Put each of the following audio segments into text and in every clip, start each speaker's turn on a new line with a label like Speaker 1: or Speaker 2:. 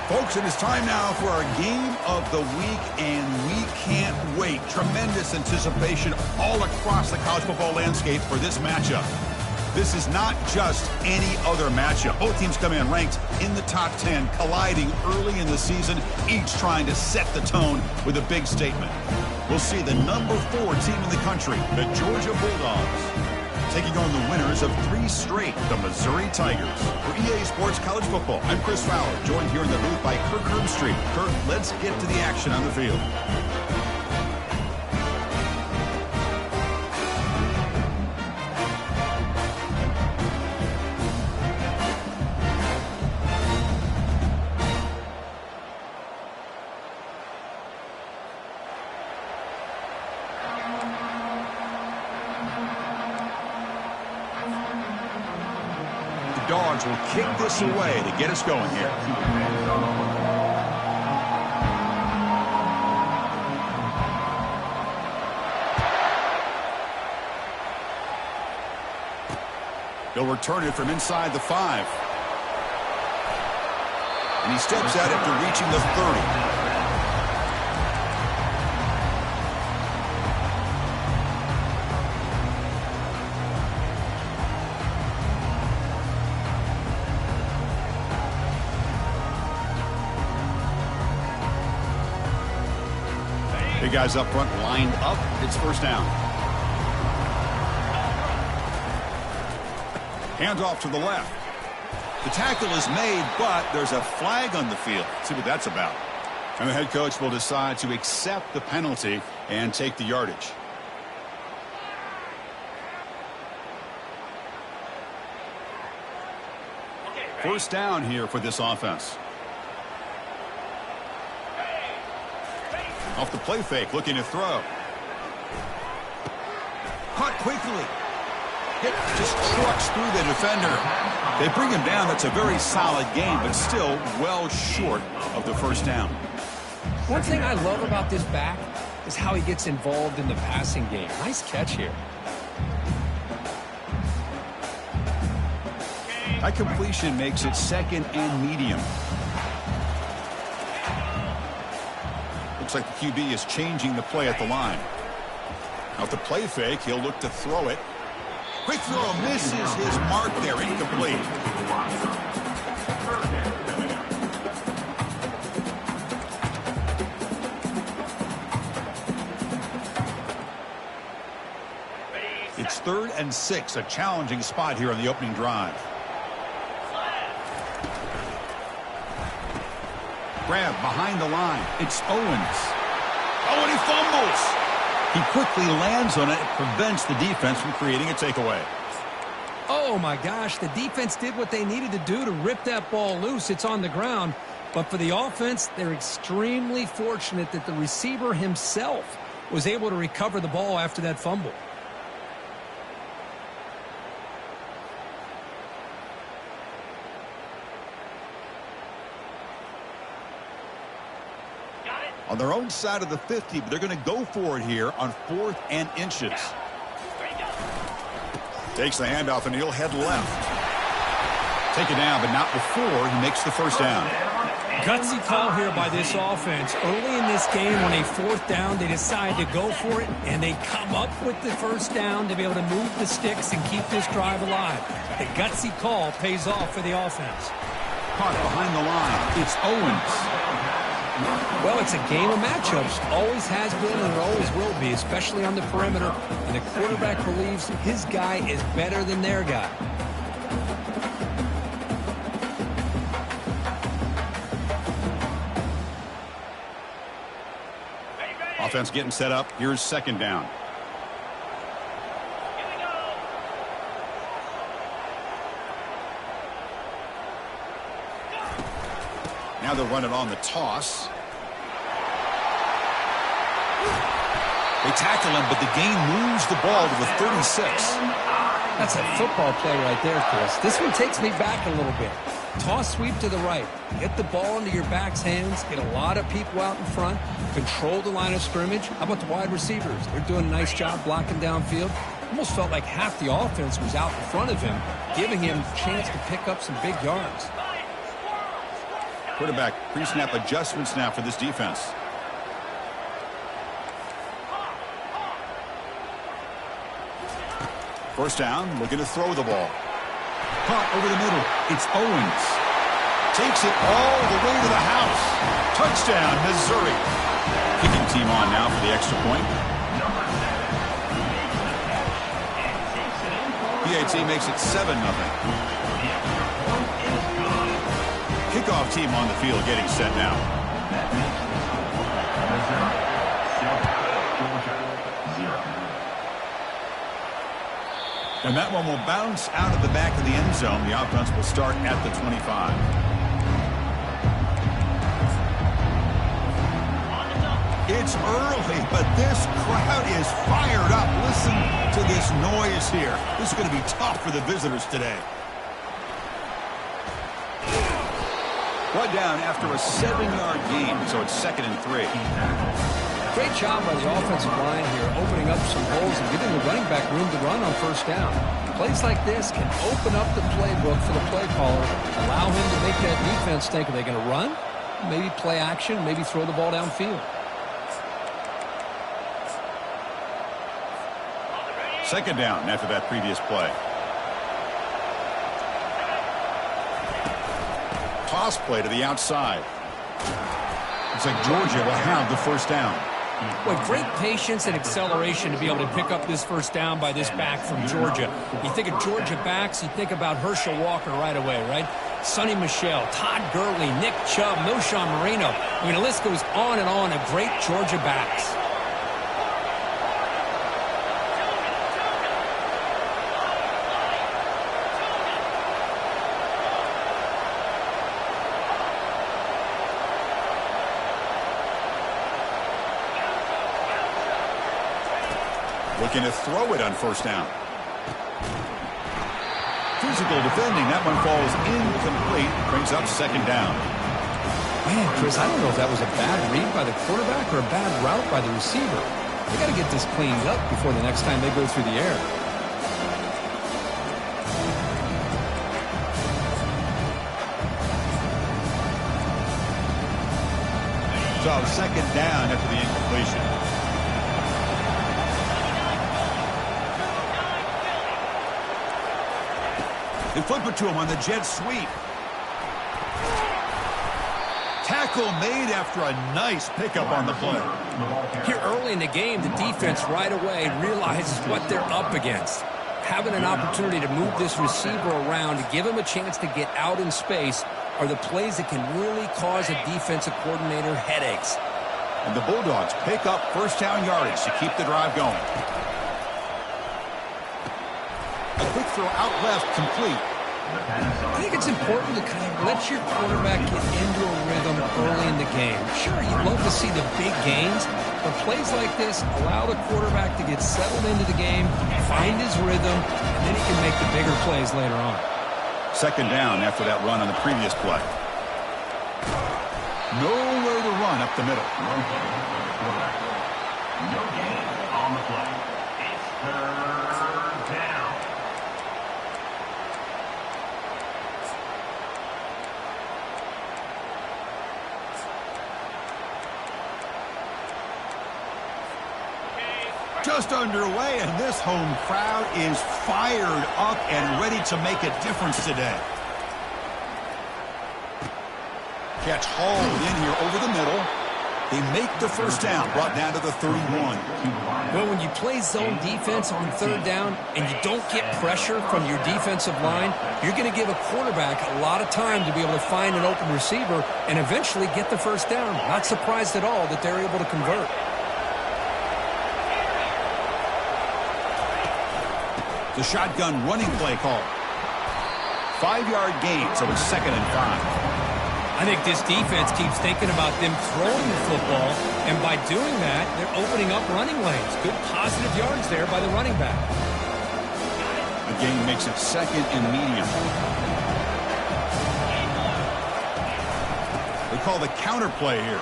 Speaker 1: Folks, it is time now for our game of the week, and we can't wait. Tremendous anticipation all across the college football landscape for this matchup. This is not just any other matchup. Both teams come in ranked in the top 10, colliding early in the season, each trying to set the tone with a big statement. We'll see the number 4 team in the country, the Georgia Bulldogs, taking on the winners of 3 straight, the Missouri Tigers. For EA Sports College Football, I'm Chris Fowler, joined here in the booth by Kirk Herbstreit. Kirk, let's get to the action on the field. Dogs will kick this away to get us going here. They'll return it from inside the 5. And he steps out after reaching the 30. Guys up front lined up. It's first down. Hands off to the left. The tackle is made, but there's a flag on the field. Let's see what that's about. And the head coach will decide to accept the penalty and take the yardage. First down here for this offense. Off the play fake, looking to throw. Caught quickly. Hit just trucks through the defender. They bring him down. That's a very solid game, but still well short of the first down.
Speaker 2: One thing I love about this back is how he gets involved in the passing game. Nice catch here.
Speaker 1: That completion makes it second and medium. Looks like the QB is changing the play at the line. Now, with the play fake, he'll look to throw it. Quick throw misses his mark there, incomplete. It's 3rd and 6, a challenging spot here on the opening drive. Grab behind the line. It's Owens. Oh, and he fumbles. He quickly lands on it and prevents the defense from creating a takeaway.
Speaker 2: Oh, my gosh. The defense did what they needed to do to rip that ball loose. It's on the ground. But for the offense, they're extremely fortunate that the receiver himself was able to recover the ball after that fumble.
Speaker 1: On their own side of the 50, but they're going to go for it here on 4th and inches. Takes the handoff, and he'll head left. Take it down, but not before he makes the first down.
Speaker 2: Gutsy call here by this offense. Early in this game, on a 4th down, they decide to go for it, and they come up with the first down to be able to move the sticks and keep this drive alive. The gutsy call pays off for the offense.
Speaker 1: Caught behind the line. It's Owens.
Speaker 2: Well, it's a game of matchups. Always has been and it always will be, especially on the perimeter. And the quarterback believes his guy is better than their guy.
Speaker 1: Offense getting set up. Here's second down. Now they'll run it on the toss. They tackle him, but the gain moves the ball to the 36.
Speaker 2: That's a football play right there, Chris. This one takes me back a little bit. Toss sweep to the right. Get the ball into your back's hands. Get a lot of people out in front. Control the line of scrimmage. How about the wide receivers? They're doing a nice job blocking downfield. Almost felt like half the offense was out in front of him, giving him a chance to pick up some big yards.
Speaker 1: Quarterback pre-snap adjustments now for this defense. First down, looking to throw the ball. Caught over the middle. It's Owens. Takes it all the way to the house. Touchdown, Missouri. Kicking team on now for the extra point. PAT makes it 7-0. Kickoff team on the field getting set now. And that one will bounce out of the back of the end zone. The offense will start at the 25. It's early, but this crowd is fired up. Listen to this noise here. This is going to be tough for the visitors today. Brought down after a 7-yard gain, so it's 2nd and 3.
Speaker 2: Great job by the offensive line here, opening up some holes and giving the running back room to run on first down. Plays like this can open up the playbook for the play caller, allow him to make that defense think, are they going to run? Maybe play action, maybe throw the ball downfield.
Speaker 1: Second down after that previous play. Toss play to the outside. Looks like Georgia will have the first down.
Speaker 2: Boy, great patience and acceleration to be able to pick up this first down by this back from Georgia. You think of Georgia backs, you think about Herschel Walker right away, right? Sonny Michel, Todd Gurley, Nick Chubb, Knowshon Moreno. I mean, the list goes on and on of great Georgia backs.
Speaker 1: Looking to throw it on first down. Physical defending. That one falls incomplete. Brings up second down.
Speaker 2: Man, Chris, I don't know if that was a bad read by the quarterback or a bad route by the receiver. They got to get this cleaned up before the next time they go through the air.
Speaker 1: So second down after the incompletion. They flip it to him on the jet sweep. Tackle made after a nice pickup on the play.
Speaker 2: Here early in the game, the defense right away realizes what they're up against. Having an opportunity to move this receiver around, to give him a chance to get out in space, are the plays that can really cause a defensive coordinator headaches.
Speaker 1: And the Bulldogs pick up first down yardage to keep the drive going. A quick throw out left, complete.
Speaker 2: I think it's important to kind of let your quarterback get into a rhythm early in the game. Sure, you'd love to see the big gains, but plays like this allow the quarterback to get settled into the game, find his rhythm, and then he can make the bigger plays later on.
Speaker 1: Second down after that run on the previous play. Nowhere to run up the middle.
Speaker 3: No gain on the play. It's third down.
Speaker 1: Just underway, and this home crowd is fired up and ready to make a difference today. Catch hauled in here over the middle. They make the first down, brought down to the 31.
Speaker 2: Well, when you play zone defense on third down and you don't get pressure from your defensive line, you're going to give a quarterback a lot of time to be able to find an open receiver and eventually get the first down. Not surprised at all that they're able to convert.
Speaker 1: The shotgun running play call. 5-yard gain, so it's 2nd and 5.
Speaker 2: I think this defense keeps thinking about them throwing the football, and by doing that, they're opening up running lanes. Good positive yards there by the running back.
Speaker 1: The gain makes it 2nd and medium. They call the counter play here.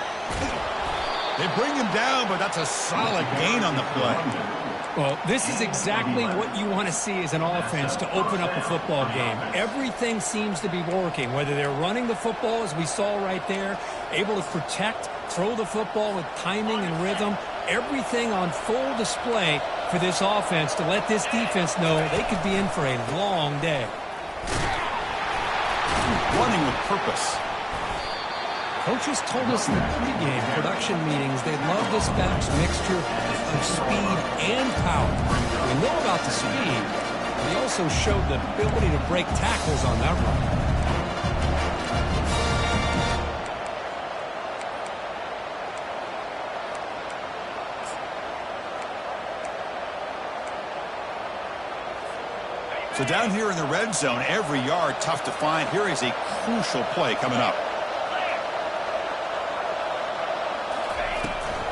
Speaker 1: They bring him down, but that's a solid gain on the play.
Speaker 2: Well, this is exactly what you want to see as an offense to open up a football game. Everything seems to be working, whether they're running the football, as we saw right there, able to protect, throw the football with timing and rhythm, everything on full display for this offense to let this defense know they could be in for a long day.
Speaker 1: Running with purpose.
Speaker 2: Coaches told us in the pregame production meetings they love this back's mixture of speed and power. We know about the speed. He also showed the ability to break tackles on that run.
Speaker 1: So down here in the red zone, every yard tough to find. Here is a crucial play coming up.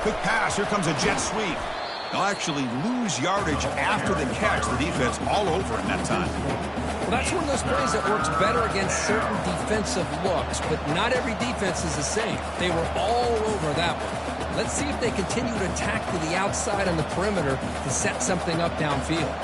Speaker 1: Quick pass. Here comes a jet sweep. They'll actually lose yardage after the catch. The defense all over him that time.
Speaker 2: Well, that's one of those plays that works better against certain defensive looks, but not every defense is the same. They were all over that one. Let's see if they continue to attack to the outside on the perimeter to set something up downfield.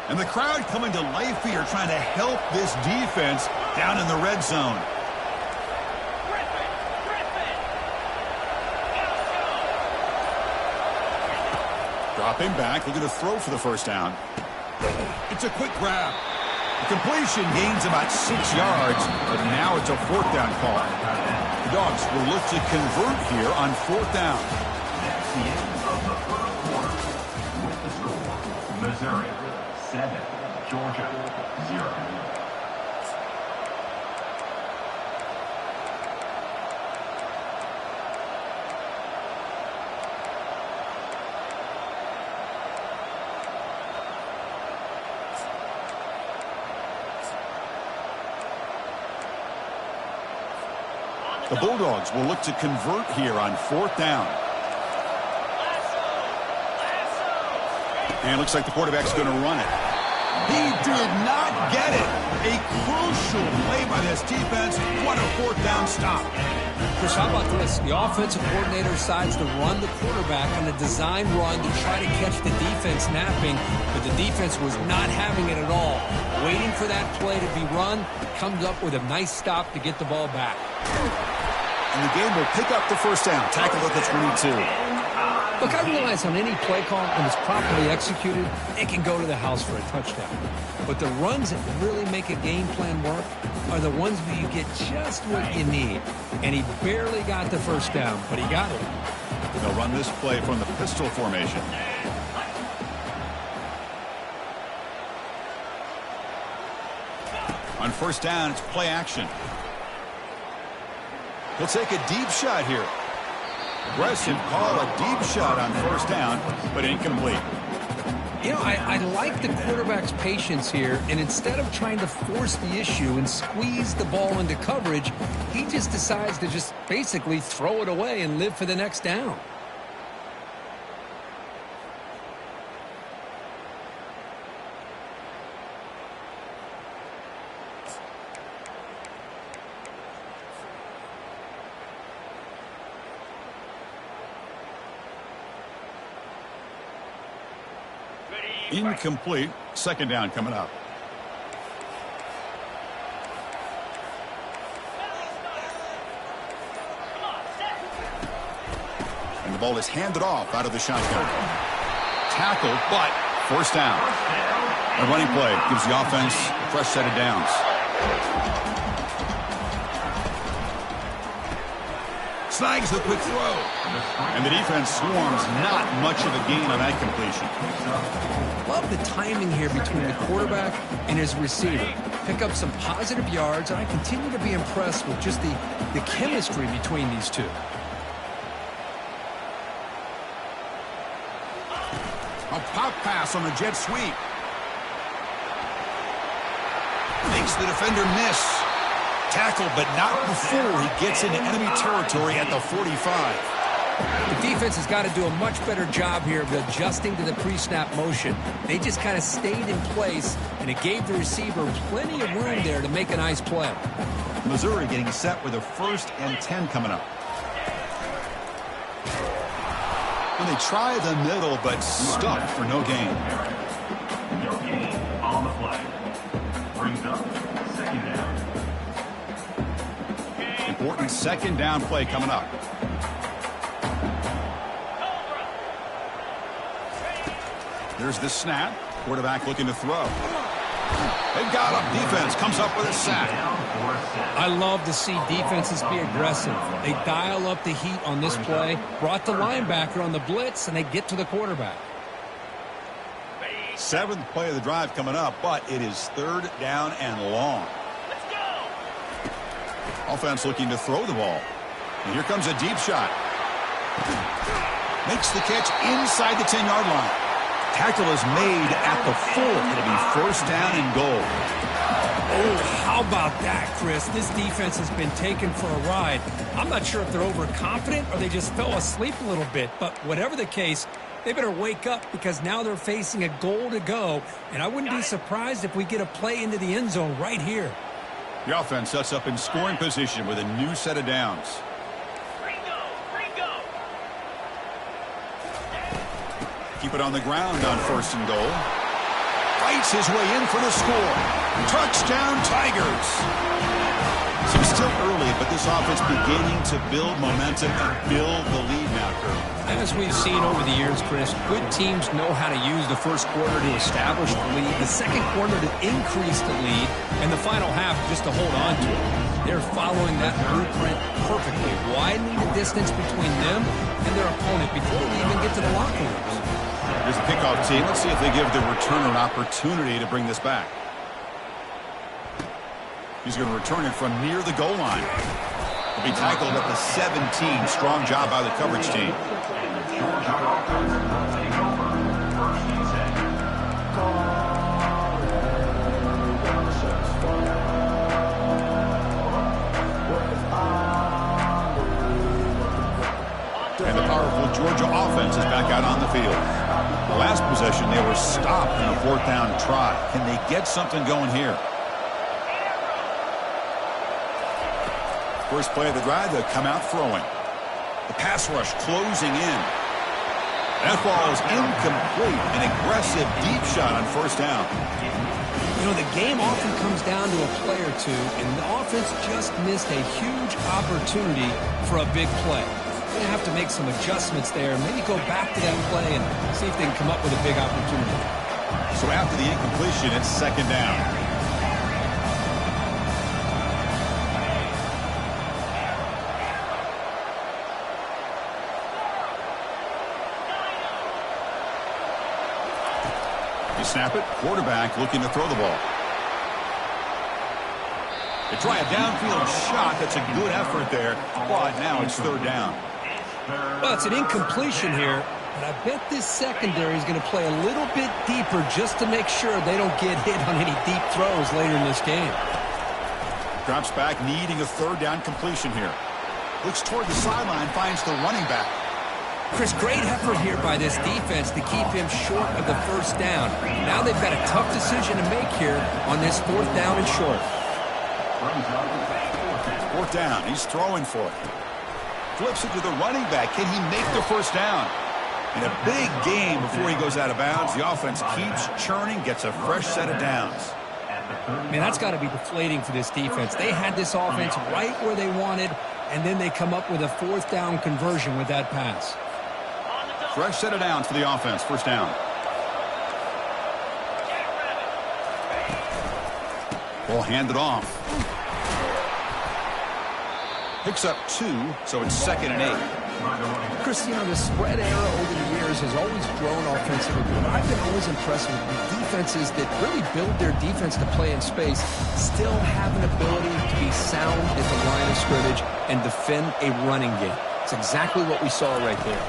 Speaker 1: And the crowd coming to life here, trying to help this defense down in the red zone. Dropping back, looking to throw for the first down. It's a quick grab. The completion gains about 6 yards, but now it's a 4th down call. The Dogs will look to convert here on 4th down.
Speaker 3: That's the end of the first quarter. With the score, Missouri 7, Georgia 0.
Speaker 1: The Bulldogs will look to convert here on 4th down. And it looks like the quarterback's going to run it. He did not get it. A crucial play by this defense. What a 4th down stop.
Speaker 2: Chris, how about this? The offensive coordinator decides to run the quarterback on a design run to try to catch the defense napping, but the defense was not having it at all. Waiting for that play to be run, comes up with a nice stop to get the ball back.
Speaker 1: And the game will pick up the first down. Tackle at the 22.
Speaker 2: Look, I realize on any play call, when it's properly executed, it can go to the house for a touchdown. But the runs that really make a game plan work are the ones where you get just what you need. And he barely got the first down, but he got it.
Speaker 1: They'll run this play from the pistol formation. On first down, it's play action. He'll take a deep shot here. Aggressive call, a deep shot on first down, but incomplete.
Speaker 2: You know, I like the quarterback's patience here, and instead of trying to force the issue and squeeze the ball into coverage, he just decides to just basically throw it away and live for the next down.
Speaker 1: Incomplete. Second down coming up. And the ball is handed off out of the shotgun. Tackle, but first down. A running play gives the offense a fresh set of downs. Snags the quick throw. And the defense swarms not much of a gain on that completion.
Speaker 2: Love the timing here between the quarterback and his receiver. Pick up some positive yards, and I continue to be impressed with just the chemistry between these two.
Speaker 1: A pop pass on the jet sweep. Makes the defender miss. Tackle, but not before he gets into enemy territory at the 45.
Speaker 2: The defense has got to do a much better job here of adjusting to the pre-snap motion. They just kind of stayed in place, and it gave the receiver plenty of room there to make a nice play.
Speaker 1: Missouri getting set with a 1st and 10 coming up. And they try the middle, but stuck for no gain.
Speaker 3: No gain on the play. Brings up 2nd down.
Speaker 1: Important 2nd down play coming up. There's the snap. Quarterback looking to throw. They've got up. Defense comes up with a sack.
Speaker 2: I love to see defenses be aggressive. They dial up the heat on this play, brought the linebacker on the blitz, and they get to the quarterback.
Speaker 1: 7th play of the drive coming up, but it is 3rd down and long.
Speaker 4: Let's go.
Speaker 1: Offense looking to throw the ball. And here comes a deep shot. Makes the catch inside the 10-yard line. Tackle is made at the 4. It'll be 1st down and goal.
Speaker 2: Oh, how about that, Chris? This defense has been taken for a ride. I'm not sure if they're overconfident or they just fell asleep a little bit, but whatever the case, they better wake up because now they're facing a goal to go, and I wouldn't be surprised if we get a play into the end zone right here.
Speaker 1: The offense sets up in scoring position with a new set of downs. Keep it on the ground on 1st and goal. Fights his way in for the score. Touchdown, Tigers. So still early, but this offense beginning to build momentum and build the lead now, Kurt.
Speaker 2: As we've seen over the years, Chris, good teams know how to use the first quarter to establish the lead, the second quarter to increase the lead, and the final half just to hold on to it. They're following that blueprint perfectly, widening the distance between them and their opponent before they even get to the locker rooms.
Speaker 1: Here's the kickoff team. Let's see if they give the returner an opportunity to bring this back. He's going to return it from near the goal line. He'll be tackled at the 17. Strong job by the coverage team. And the powerful Georgia offense is back out on the field. The last possession, they were stopped in a 4th down try. Can they get something going here? First play of the drive, they'll come out throwing. The pass rush closing in. That ball is incomplete. An aggressive deep shot on 1st down.
Speaker 2: You know, the game often comes down to a play or two, and the offense just missed a huge opportunity for a big play. They're going to have to make some adjustments there, maybe go back to that play and see if they can come up with a big opportunity.
Speaker 1: So after the incompletion, it's 2nd down. You snap it, quarterback looking to throw the ball. They try a downfield shot. That's a good effort there, but now it's 3rd down.
Speaker 2: Well, it's an incompletion here, but I bet this secondary is going to play a little bit deeper just to make sure they don't get hit on any deep throws later in this game.
Speaker 1: Drops back, needing a 3rd down completion here. Looks toward the sideline, finds the running back.
Speaker 2: Chris, great effort here by this defense to keep him short of the 1st down. Now they've got a tough decision to make here on this 4th down and short.
Speaker 1: 4th down, he's throwing for it. Flips it to the running back. Can he make the 1st down? In a big game before he goes out of bounds, the offense keeps churning, gets a fresh set of downs.
Speaker 2: Man, that's got to be deflating for this defense. They had this offense right where they wanted, and then they come up with a 4th down conversion with that pass.
Speaker 1: Fresh set of downs for the offense. 1st down. Ball handed off. Picks up 2, so it's 2nd and 8.
Speaker 2: Chris, you know, the spread era over the years has always grown offensively, but I've been always impressed with defenses that really build their defense to play in space, still have an ability to be sound at the line of scrimmage and defend a running game. It's exactly what we saw right there.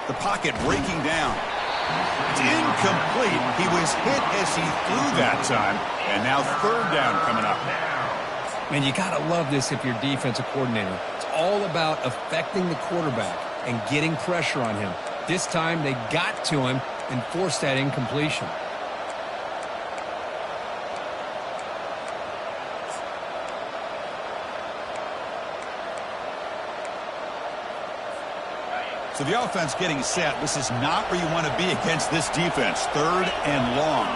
Speaker 1: The pocket breaking down. It's incomplete. He was hit as he threw that time, and now 3rd down coming up.
Speaker 2: Man, you got to love this if you're defensive coordinator. It's all about affecting the quarterback and getting pressure on him. This time they got to him and forced that incompletion.
Speaker 1: So the offense getting set. This is not where you want to be against this defense. 3rd and long.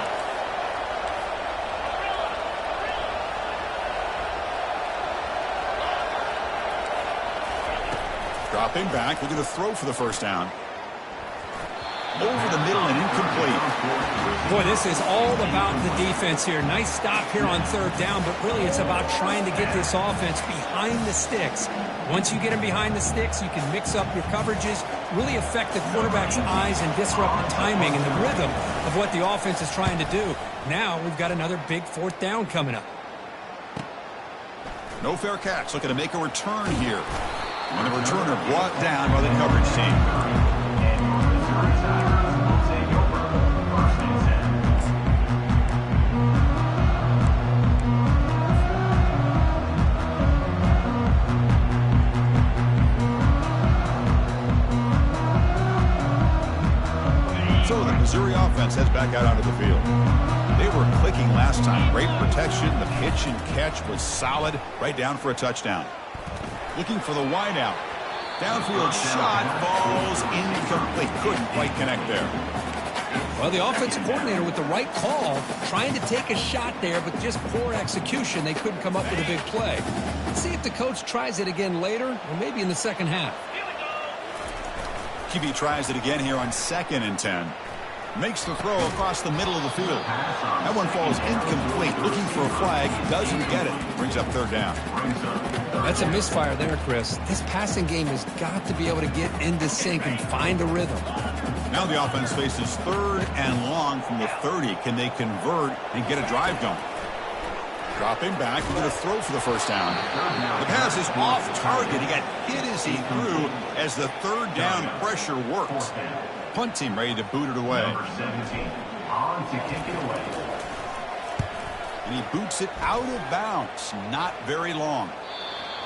Speaker 1: Dropping back, looking to throw for the first down. Over the middle and incomplete.
Speaker 2: Boy, this is all about the defense here. Nice stop here on 3rd down, but really it's about trying to get this offense behind the sticks. Once you get them behind the sticks, you can mix up your coverages, really affect the quarterback's eyes and disrupt the timing and the rhythm of what the offense is trying to do. Now we've got another big 4th down coming up.
Speaker 1: No fair catch. Looking to make a return here. And the returner brought down by the coverage team. So the Missouri offense heads back out onto the field. They were clicking last time. Great protection. The pitch and catch was solid. Right down for a touchdown. Looking for the wideout. Downfield shot falls incomplete. Couldn't quite connect there.
Speaker 2: Well, the offensive coordinator with the right call, trying to take a shot there, but just poor execution. They couldn't come up with a big play. Let's see if the coach tries it again later, or maybe in the second half.
Speaker 1: QB tries it again here on 2nd and 10. Makes the throw across the middle of the field. That one falls incomplete. Looking for a flag. Doesn't get it. Brings up 3rd down.
Speaker 2: That's a misfire there, Chris. This passing game has got to be able to get into sync and find a rhythm.
Speaker 1: Now the offense faces 3rd and long from the 30. Can they convert and get a drive going? Dropping back. We're going to throw for the first down. The pass is off target. He got hit as he threw as the 3rd down pressure works. Punt team ready to boot it away.
Speaker 3: Number 17 on to kick it away.
Speaker 1: And he boots it out of bounds. Not very long.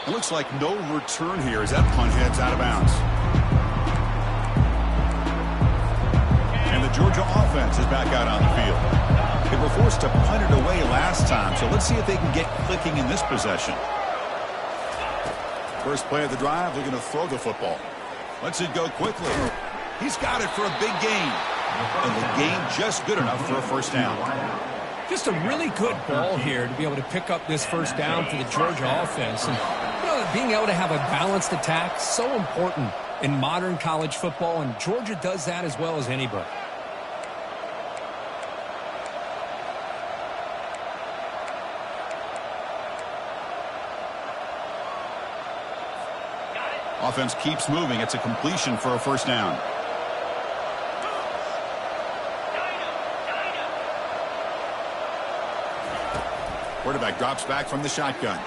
Speaker 1: It looks like no return here as that punt heads out of bounds. And the Georgia offense is back out on the field. They were forced to punt it away last time, so let's see if they can get clicking in this possession. First play of the drive, they're going to throw the football. Lets it go quickly. He's got it for a big gain. And the gain just good enough for a first down.
Speaker 2: Just a really good ball here to be able to pick up this first down for the Georgia offense. And, being able to have a balanced attack, so important in modern college football, and Georgia does that as well as anybody.
Speaker 1: Offense keeps moving. It's a completion for a first down. Quarterback drops back from the shotgun.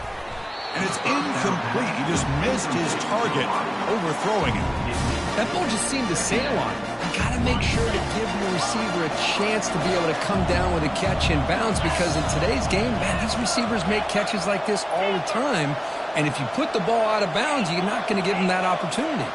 Speaker 1: And it's incomplete. He just missed his target, overthrowing it.
Speaker 2: That ball just seemed to sail on him. You got to make sure to give your receiver a chance to be able to come down with a catch in bounds, because in today's game, man, these receivers make catches like this all the time. And if you put the ball out of bounds, you're not going to give them that opportunity.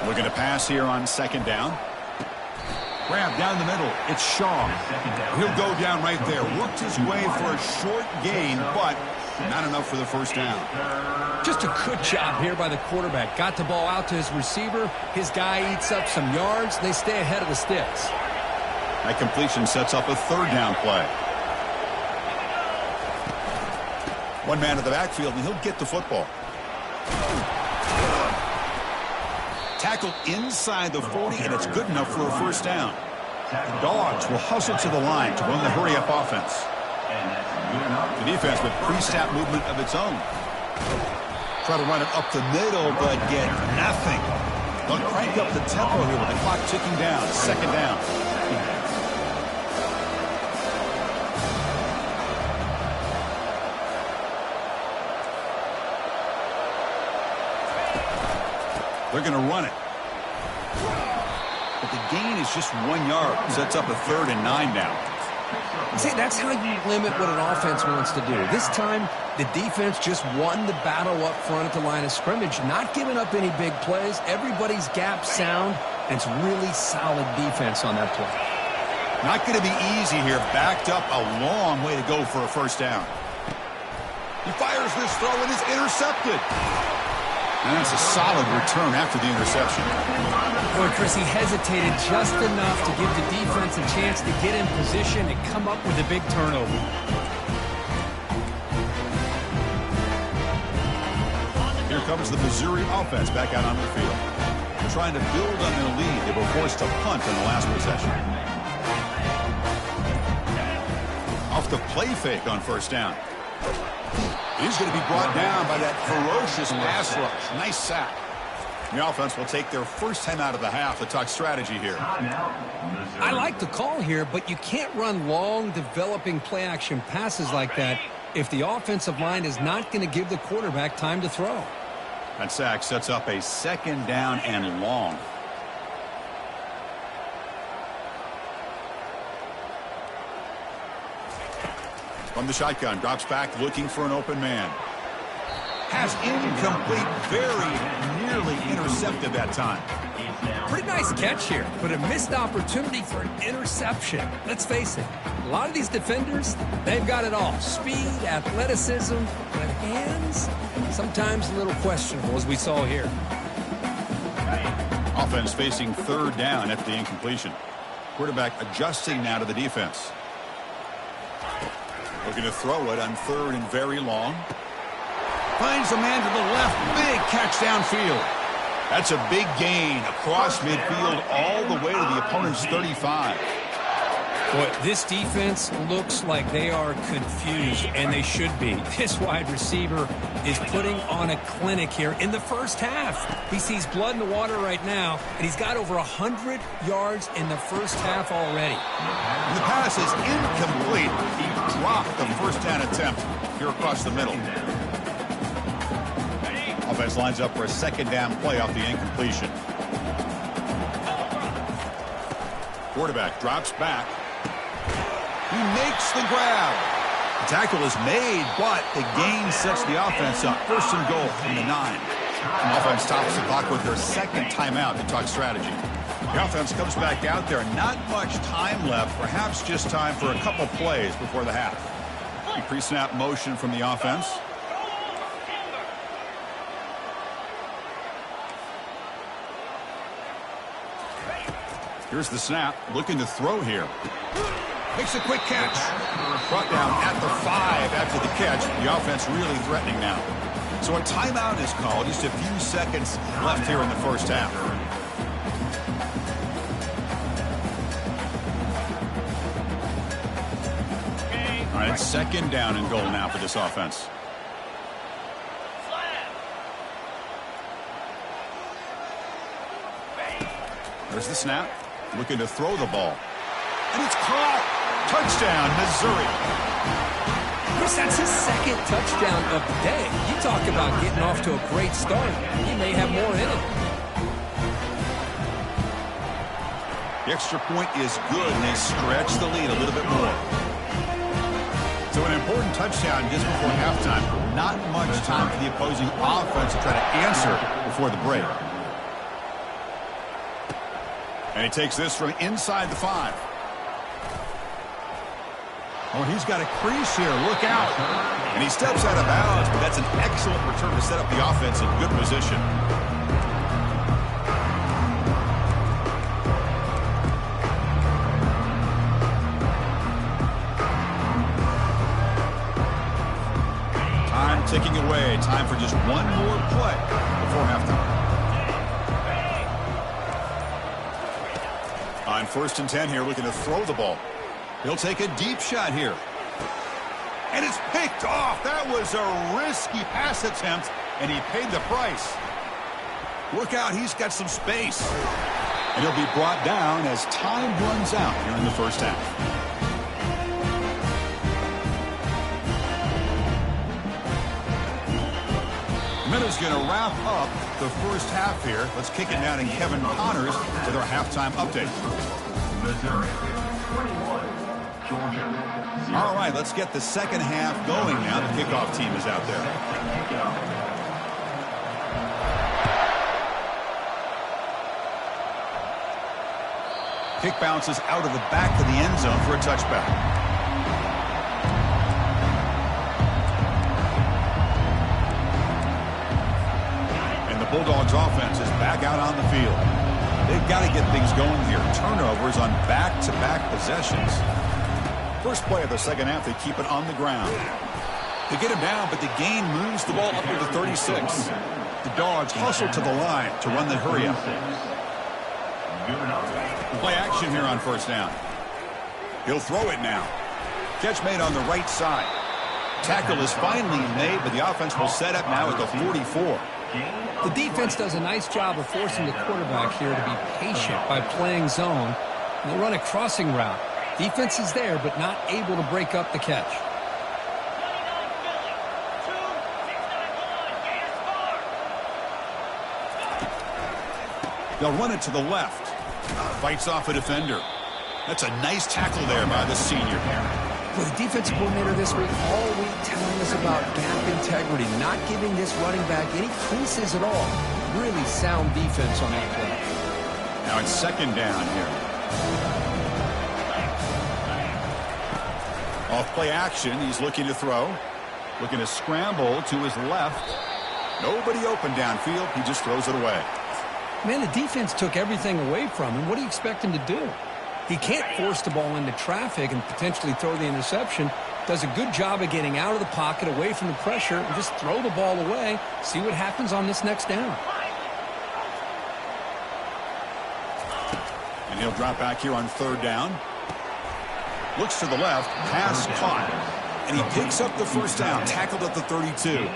Speaker 1: Looking to pass here on 2nd down. Grab down the middle. It's Shaw. He'll go down right there. Worked his way for a short gain, but not enough for the first down.
Speaker 2: Just a good job here by the quarterback. Got the ball out to his receiver. His guy eats up some yards. They stay ahead of the sticks.
Speaker 1: That completion sets up a 3rd down play. One man in the backfield, and he'll get the football. Tackled inside the 40, and it's good enough for a first down. The Dogs will hustle to the line to run the hurry-up offense. The defense with pre-snap movement of its own. Try to run it up the middle, but get nothing. They'll crank up the tempo here with the clock ticking down. 2nd down. They're going to run it. But the gain is just 1 yard. Sets up a 3rd and 9 now.
Speaker 2: See, that's how you limit what an offense wants to do. This time, the defense just won the battle up front at the line of scrimmage, not giving up any big plays. Everybody's gap sound, and it's really solid defense on that play.
Speaker 1: Not going to be easy here. Backed up a long way to go for a first down. He fires this throw and is intercepted. And that's a solid return after the interception.
Speaker 2: Boy, Chris, he hesitated just enough to give the defense a chance to get in position and come up with a big turnover.
Speaker 1: Here comes the Missouri offense back out on the field. They're trying to build on their lead. They were forced to punt in the last possession. Off the play fake on first down. He's going to be brought down by that ferocious pass rush. Nice sack. The offense will take their first time out of the half to talk strategy here.
Speaker 2: I like the call here, but you can't run long, developing play-action passes like that if the offensive line is not going to give the quarterback time to throw.
Speaker 1: That sack sets up a 2nd down and long. From the shotgun, drops back looking for an open man. Has incomplete, very nearly intercepted that time.
Speaker 2: Pretty nice catch here, but a missed opportunity for an interception. Let's face it, a lot of these defenders, they've got it all. Speed, athleticism, but hands, sometimes a little questionable, as we saw here.
Speaker 1: Offense facing 3rd down after the incompletion. Quarterback adjusting now to the defense. Looking to throw it on 3rd and very long. Finds a man to the left. Big catch downfield. That's a big gain across midfield all the way to the opponent's 35.
Speaker 2: Boy, this defense looks like they are confused, and they should be. This wide receiver is putting on a clinic here in the first half. He sees blood in the water right now, and he's got over 100 yards in the first half already.
Speaker 1: And the pass is incomplete. He dropped the first down attempt here across the middle. Offense lines up for a 2nd down play off the incompletion. Quarterback drops back. He makes the grab. The tackle is made, but the gain sets the offense up. 1st and goal from the 9. The offense stops the clock with their 2nd timeout to talk strategy. The offense comes back out there. Not much time left. Perhaps just time for a couple plays before the half. The pre-snap motion from the offense. Here's the snap. Looking to throw here. Makes a quick catch. Brought down at the 5 after the catch. The offense really threatening now. So a timeout is called. Just a few seconds left here in the first half. All right, it's 2nd down and goal now for this offense. There's the snap. Looking to throw the ball. And it's caught. Touchdown, Missouri.
Speaker 2: Chris, that's his 2nd touchdown of the day. You talk about getting off to a great start. He may have more in it.
Speaker 1: The extra point is good, and they stretch the lead a little bit more. So an important touchdown just before halftime. Not much time for the opposing offense to try to answer before the break. And he takes this from inside the 5. Oh, he's got a crease here. Look out. And he steps out of bounds, but that's an excellent return to set up the offense in good position. Time ticking away. Time for just one more play before halftime. On 1st and 10 here, looking to throw the ball. He'll take a deep shot here. And it's picked off. That was a risky pass attempt, and he paid the price. Look out, he's got some space. And he'll be brought down as time runs out here in the first half. Minutes going to wrap up the first half here. Let's kick it down to Kevin Connors with our halftime update.
Speaker 3: Missouri 21, Georgia 0.
Speaker 1: All right, let's get the second half going now. The kickoff team is out there. Kick bounces out of the back of the end zone for a touchback. Bulldogs offense is back out on the field. They've got to get things going here. Turnovers on back-to-back possessions. First play of the second half, they keep it on the ground. They get him down, but the gain moves the ball up to the 36. The Dogs hustle to the line to run the hurry up. Play action here on first down. He'll throw it now. Catch made on the right side. Tackle is finally made, but the offense will set up now at the 44.
Speaker 2: The defense does a nice job of forcing the quarterback here to be patient by playing zone. And they run a crossing route. Defense is there, but not able to break up the catch.
Speaker 1: They'll run it to the left. Fights off a defender. That's a nice tackle there by the senior.
Speaker 2: Well, the defensive coordinator this week all week telling us about gap integrity, not giving this running back any creases at all. Really sound defense on that play.
Speaker 1: Now it's second down here. Off play action, he's looking to throw. Looking to scramble to his left. Nobody open downfield, he just throws it away.
Speaker 2: Man, the defense took everything away from him. What do you expect him to do? He can't force the ball into traffic and potentially throw the interception. Does a good job of getting out of the pocket, away from the pressure, and just throw the ball away. See what happens on this next down.
Speaker 1: And he'll drop back here on third down. Looks to the left, pass caught. And he picks up the first down, tackled at the 32.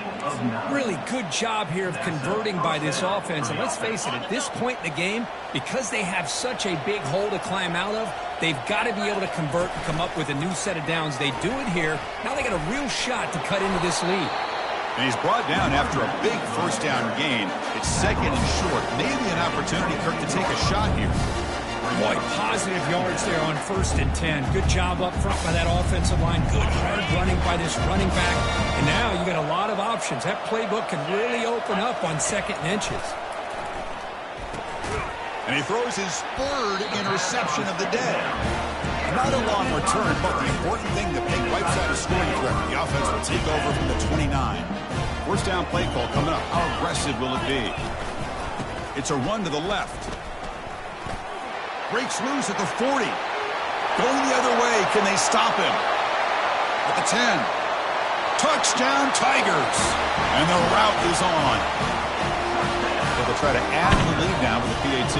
Speaker 2: Really good job here of converting by this offense. And let's face it, at this point in the game, because they have such a big hole to climb out of, they've got to be able to convert and come up with a new set of downs. They do it here. Now they got a real shot to cut into this lead.
Speaker 1: And he's brought down after a big first down gain. It's second and short. Maybe an opportunity, Kirk, to take a shot here.
Speaker 2: Boy, positive yards there on 1st and 10. Good job up front by that offensive line. Good hard running by this running back. And now you got a lot of options. That playbook can really open up on 2nd and inches.
Speaker 1: And he throws his third interception of the day. Not a long return, but the important thing, the pig wipes out a scoring threat. The offense will take over from the 29. First down play call coming up. How aggressive will it be? It's a run to the left. Breaks loose at the 40. Going the other way. Can they stop him? At the 10. Touchdown, Tigers. And the route is on. So they'll try to add to the lead now with the PAT.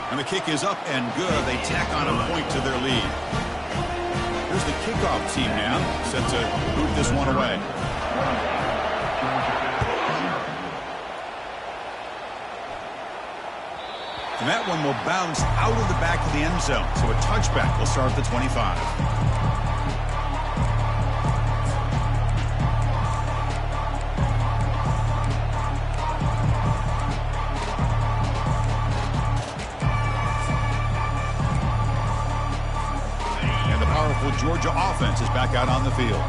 Speaker 1: And the kick is up and good. They tack on a point to their lead. Here's the kickoff team now. Set to boot this one away. And that one will bounce out of the back of the end zone. So a touchback will start at the 25. And the powerful Georgia offense is back out on the field.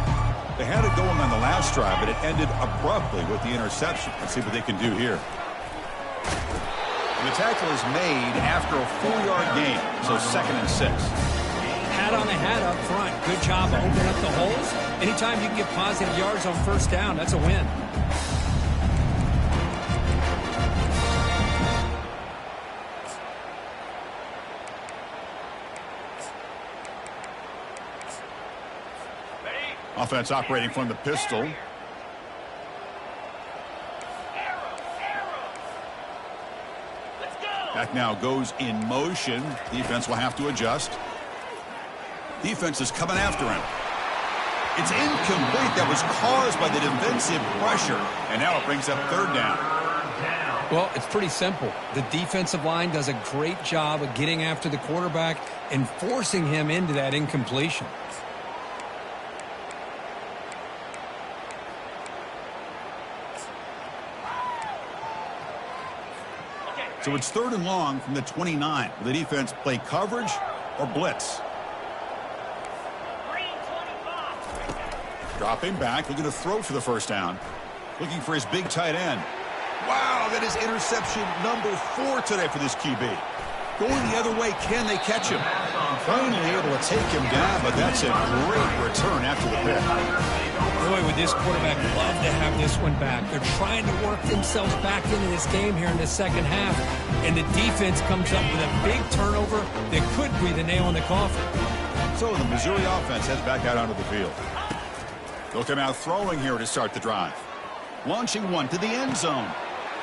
Speaker 1: They had it going on the last drive, but it ended abruptly with the interception. Let's see what they can do here. The tackle is made after a 4-yard gain, so 2nd and 6.
Speaker 2: Hat on the hat up front. Good job of opening up the holes. Anytime you can get positive yards on first down, that's a win.
Speaker 1: Offense operating from the pistol. Back now goes in motion. Defense will have to adjust. Defense is coming after him. It's incomplete. That was caused by the defensive pressure. And now it brings up third down.
Speaker 2: Well, it's pretty simple. The defensive line does a great job of getting after the quarterback and forcing him into that incompletion.
Speaker 1: So it's 3rd and long from the 29. Will the defense play coverage or blitz? Dropping back, looking to throw for the first down. Looking for his big tight end. Wow, that is interception number 4 today for this QB. Going the other way, can they catch him? Finally able to take him down, but that's a great return after the pick.
Speaker 2: Boy, would this quarterback love to have this one back. They're trying to work themselves back into this game here in the second half, and the defense comes up with a big turnover that could be the nail in the coffin.
Speaker 1: So the Missouri offense heads back out onto the field. They'll come out throwing here to start the drive. Launching one to the end zone.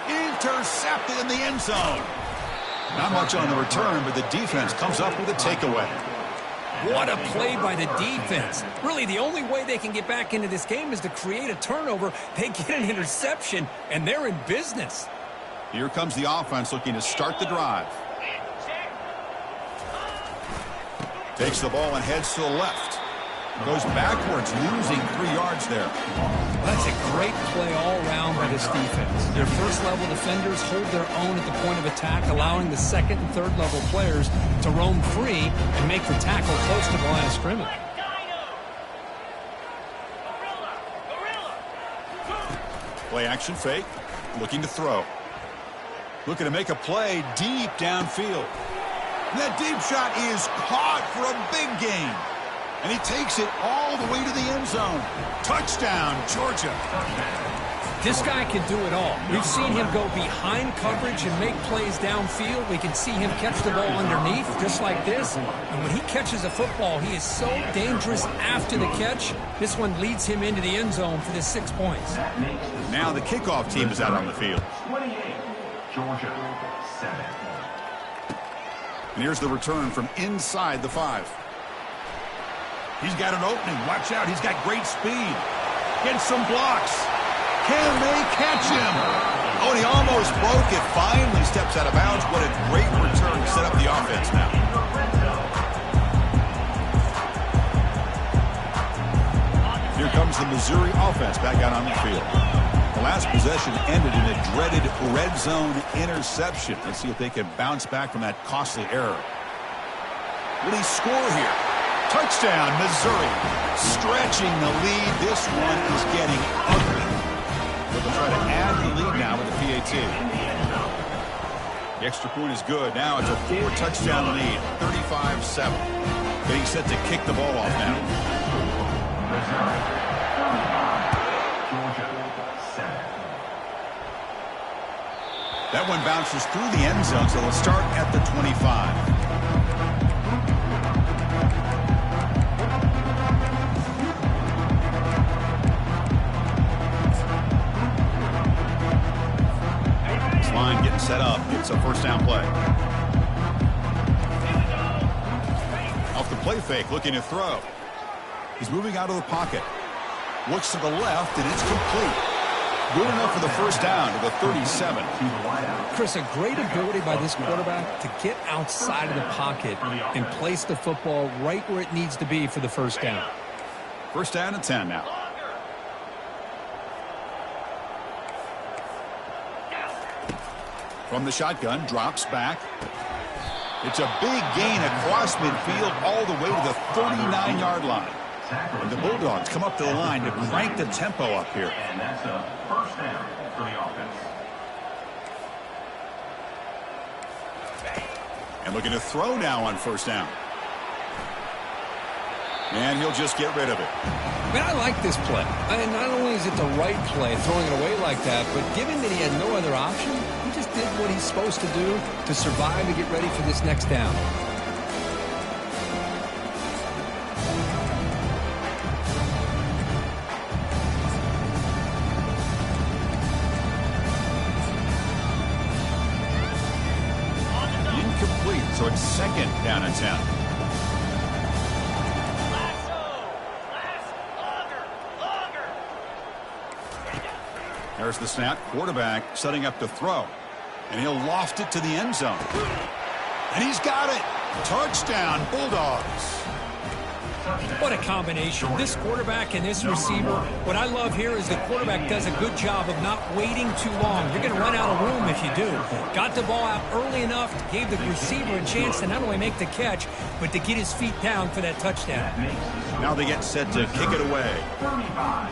Speaker 1: Intercepted in the end zone. Not much on the return, but the defense comes up with a takeaway.
Speaker 2: What a play by the defense. Really, the only way they can get back into this game is to create a turnover. They get an interception, and they're in business.
Speaker 1: Here comes the offense looking to start the drive. Takes the ball and heads to the left. Goes backwards, losing 3 yards there.
Speaker 2: That's a great play all around by this defense. Their first-level defenders hold their own at the point of attack, allowing the second and third-level players to roam free and make the tackle close to the line of scrimmage.
Speaker 1: Play action fake, looking to throw. Looking to make a play deep downfield. And that deep shot is caught for a big gain. And he takes it all the way to the end zone. Touchdown, Georgia.
Speaker 2: This guy can do it all. We've seen him go behind coverage and make plays downfield. We can see him catch the ball underneath, just like this. And when he catches a football, he is so dangerous after the catch. This one leads him into the end zone for the 6 points.
Speaker 1: Now the kickoff team is out on the field.
Speaker 3: 28, Georgia 7.
Speaker 1: And here's the return from inside the 5. He's got an opening. Watch out. He's got great speed. Gets some blocks. Can they catch him? Oh, and he almost broke it. Finally steps out of bounds. What a great return to set up the offense now. Here comes the Missouri offense back out on the field. The last possession ended in a dreaded red zone interception. Let's see if they can bounce back from that costly error. Will he score here? Touchdown, Missouri. Stretching the lead. This one is getting ugly. But they'll try to add the lead now with the PAT. The extra point is good. Now it's a 4-touchdown lead, 35-7. Getting set to kick the ball off now.
Speaker 3: Georgia 7.
Speaker 1: That one bounces through the end zone, so they'll start at the 25. Line getting set up. It's a first down play. Off the play fake, looking to throw. He's moving out of the pocket. Looks to the left, and it's complete. Good enough for the first down to the 37.
Speaker 2: Chris, a great ability by this quarterback to get outside of the pocket and place the football right where it needs to be for the first down.
Speaker 1: First down and 10 now. From the shotgun, drops back. It's a big gain across midfield all the way to the 39-yard line. And the Bulldogs come up to the line to crank the tempo up here.
Speaker 3: And that's a first down for the offense.
Speaker 1: And looking to throw now on first down. And he'll just get rid of it.
Speaker 2: Man, I like this play. I mean, not only is it the right play, throwing it away like that, but given that he had no other option, he just did what he's supposed to do to survive and get ready for this next down.
Speaker 1: Incomplete, so it's second down and 10. There's the snap. Quarterback setting up to throw. And he'll loft it to the end zone. And he's got it. Touchdown, Bulldogs.
Speaker 2: What a combination. This quarterback and this receiver. What I love here is the quarterback does a good job of not waiting too long. You're going to run out of room if you do. Got the ball out early enough, gave the receiver a chance to not only make the catch, but to get his feet down for that touchdown.
Speaker 1: Now they get set to kick it away.
Speaker 3: 35,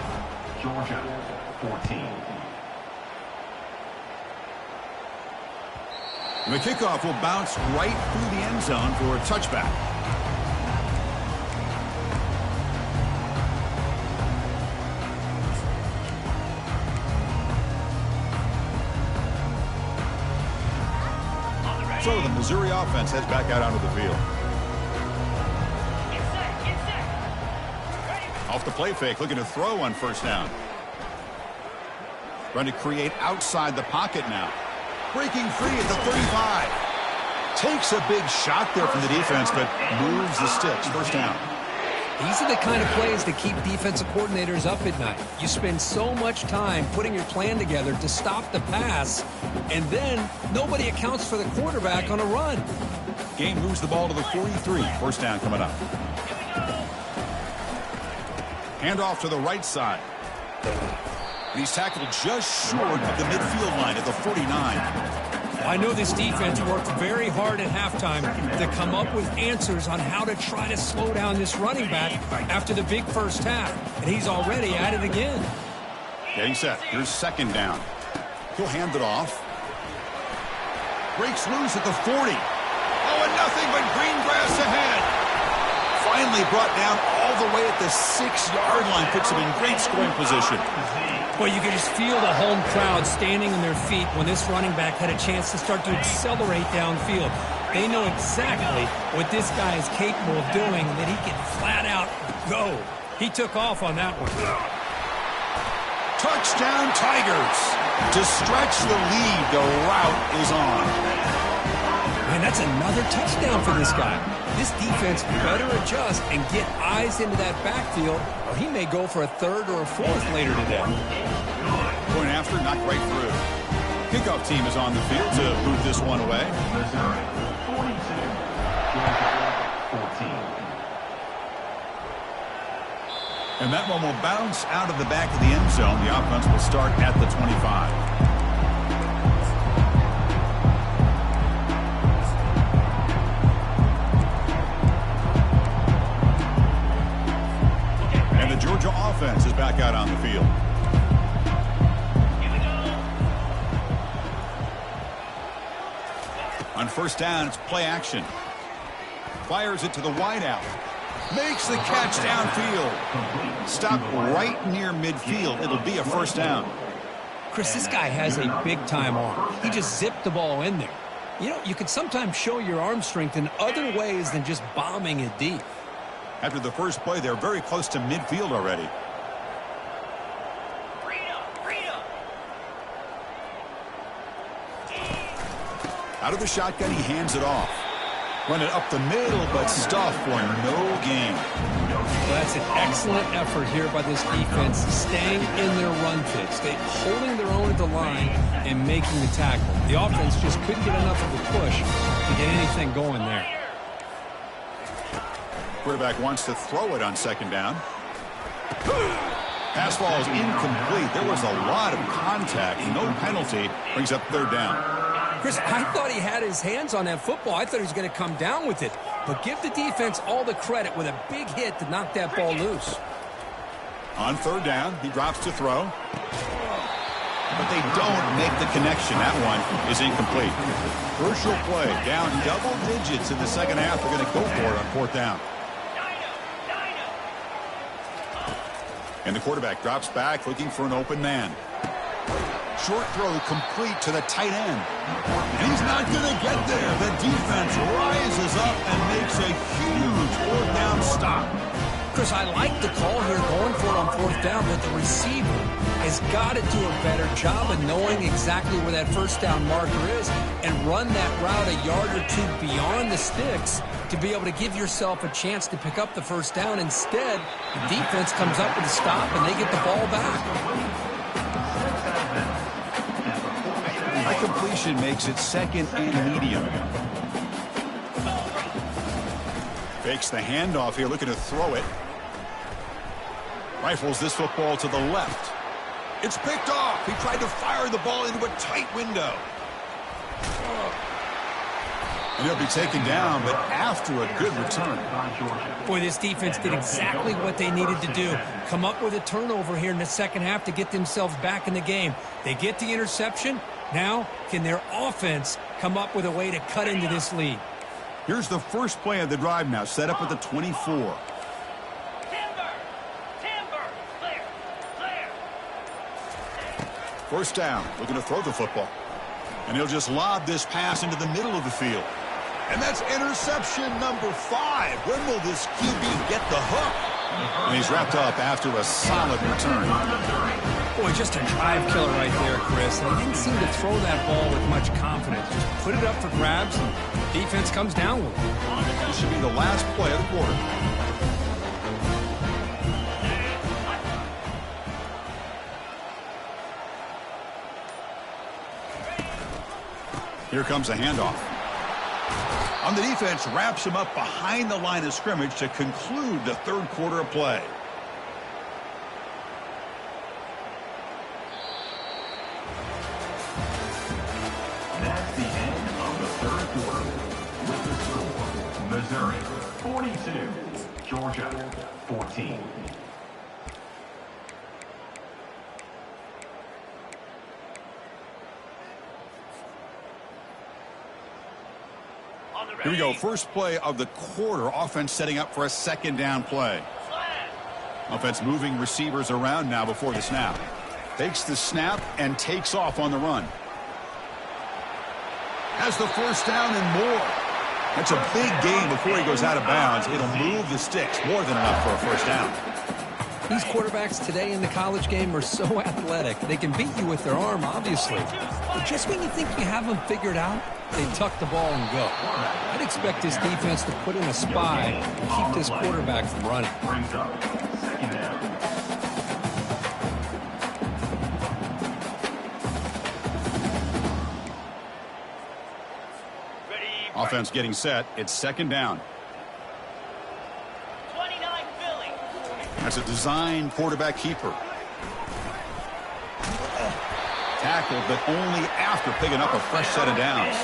Speaker 3: Georgia 14.
Speaker 1: The kickoff will bounce right through the end zone for a touchback. So the Missouri offense heads back out onto the field. Off the play fake, looking to throw on first down. Trying to create outside the pocket now. Breaking free at the 35. Takes a big shot there from the defense, but moves the sticks. First down.
Speaker 2: These are the kind of plays that keep defensive coordinators up at night. You spend so much time putting your plan together to stop the pass, and then nobody accounts for the quarterback on a run.
Speaker 1: Game moves the ball to the 43. First down coming up. Handoff to the right side. He's tackled just short of the midfield line at the 49.
Speaker 2: I know this defense worked very hard at halftime to come up with answers on how to try to slow down this running back after the big first half, and he's already at it again.
Speaker 1: Getting set. Here's second down. He'll hand it off. Breaks loose at the 40. Oh, and nothing but green grass ahead. Finally brought down all the way at the 6-yard line. Puts him in great scoring position.
Speaker 2: Well, you can just feel the home crowd standing on their feet when this running back had a chance to start to accelerate downfield. They know exactly what this guy is capable of doing, that he can flat out go. He took off on that one.
Speaker 1: Touchdown Tigers. To stretch the lead, the route is on.
Speaker 2: Man, that's another touchdown for this guy. This defense better adjust and get eyes into that backfield, or he may go for a third or a fourth later today.
Speaker 1: Going after, knocked right through. Kickoff team is on the field to boot this one away.
Speaker 3: Missouri 42, Georgia 14.
Speaker 1: And that one will bounce out of the back of the end zone. The offense will start at the 25. Georgia offense is back out on the field. On first down, it's play action. Fires it to the wideout. Makes the catch downfield. Stopped right near midfield. It'll be a first down.
Speaker 2: Chris, this guy has a big-time arm. He just zipped the ball in there. You know, you can sometimes show your arm strength in other ways than just bombing it deep.
Speaker 1: After the first play, they're very close to midfield already. Out of the shotgun, he hands it off. Run it up the middle, but stuff for no gain.
Speaker 2: Well, that's an excellent effort here by this defense, staying in their run fits. They holding their own at the line and making the tackle. The offense just couldn't get enough of a push to get anything going there.
Speaker 1: Quarterback wants to throw it on second down. Pass ball is incomplete. There was a lot of contact. No penalty. Brings up third down.
Speaker 2: Chris, I thought he had his hands on that football. I thought he was going to come down with it. But give the defense all the credit with a big hit to knock that ball loose.
Speaker 1: On third down, he drops to throw. But they don't make the connection. That one is incomplete. Crucial play. Down double digits in the second half. They're going to go for it on fourth down. And the quarterback drops back looking for an open man. Short throw complete to the tight end. And he's not going to get there. The defense rises up and makes a huge fourth down stop.
Speaker 2: Chris, I like the call here going for it on fourth down, but the receiver has got to do a better job of knowing exactly where that first down marker is and run that route a yard or two beyond the sticks to be able to give yourself a chance to pick up the first down. Instead, the defense comes up with a stop and they get the ball back.
Speaker 1: That completion makes it second and medium. Takes the handoff here, looking to throw it. Rifles this football to the left. It's picked off. He tried to fire the ball into a tight window. And he'll be taken down, but after a good return.
Speaker 2: Boy, this defense did exactly what they needed to do. Come up with a turnover here in the second half to get themselves back in the game. They get the interception. Now, can their offense come up with a way to cut into this lead?
Speaker 1: Here's the first play of the drive now, set up at the 24. First down, looking to throw the football. And he'll just lob this pass into the middle of the field. And that's interception number 5. When will this QB get the hook? And he's wrapped up after a solid return.
Speaker 2: Boy, just a drive killer right there, Chris. And he didn't seem to throw that ball with much confidence. Just put it up for grabs, and defense comes down with it.
Speaker 1: This should be the last play of the quarter. Here comes a handoff. On the defense, wraps him up behind the line of scrimmage to conclude the third quarter of play.
Speaker 3: That's the end of the third quarter. With the score, Missouri 42, Georgia 14.
Speaker 1: Here we go. First play of the quarter. Offense setting up for a second down play. Offense moving receivers around now before the snap. Takes the snap and takes off on the run. Has the first down and more. That's a big gain before he goes out of bounds. It'll move the sticks. More than enough for a first down.
Speaker 2: These quarterbacks today in the college game are so athletic. They can beat you with their arm, obviously. But just when you think you have them figured out, they tuck the ball and go. I'd expect this defense to put in a spy and keep this quarterback from running.
Speaker 3: Brings up second down.
Speaker 1: Offense getting set. It's second down.
Speaker 4: 29 Philly.
Speaker 1: That's a design quarterback keeper. Tackled, but only after picking up a fresh set of downs.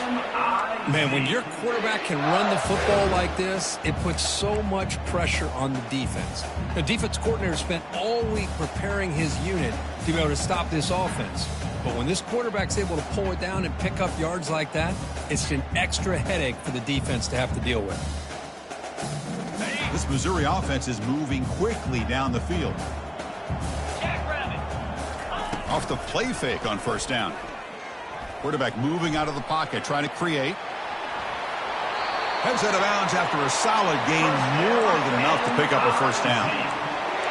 Speaker 2: Man, when your quarterback can run the football like this, it puts so much pressure on the defense. The defense coordinator spent all week preparing his unit to be able to stop this offense. But when this quarterback's able to pull it down and pick up yards like that, it's an extra headache for the defense to have to deal with.
Speaker 1: This Missouri offense is moving quickly down the field. Off the play fake on first down. Quarterback moving out of the pocket, trying to create. Heads out of bounds after a solid gain, more than enough to pick up a first down.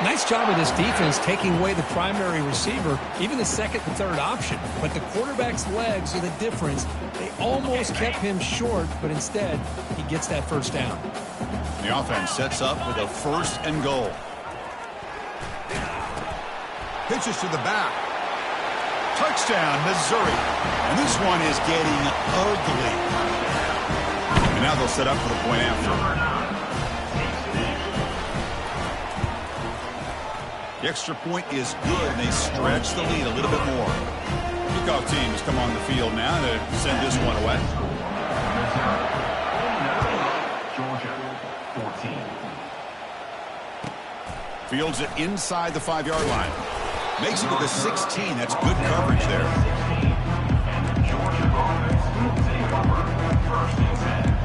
Speaker 2: Nice job of this defense taking away the primary receiver, even the second and third option. But the quarterback's legs are the difference. They almost kept him short, but instead, he gets that first down.
Speaker 1: The offense sets up with a first and goal. Pitches to the back. Touchdown, Missouri. And this one is getting ugly. And now they'll set up for the point after. The extra point is good, and they stretch the lead a little bit more. Kickoff teams come on the field now to send this one away.
Speaker 3: Georgia 14.
Speaker 1: Fields it inside the 5-yard line. Makes it to the 16. That's good coverage there.
Speaker 3: And the Georgia offense will take over first and 10.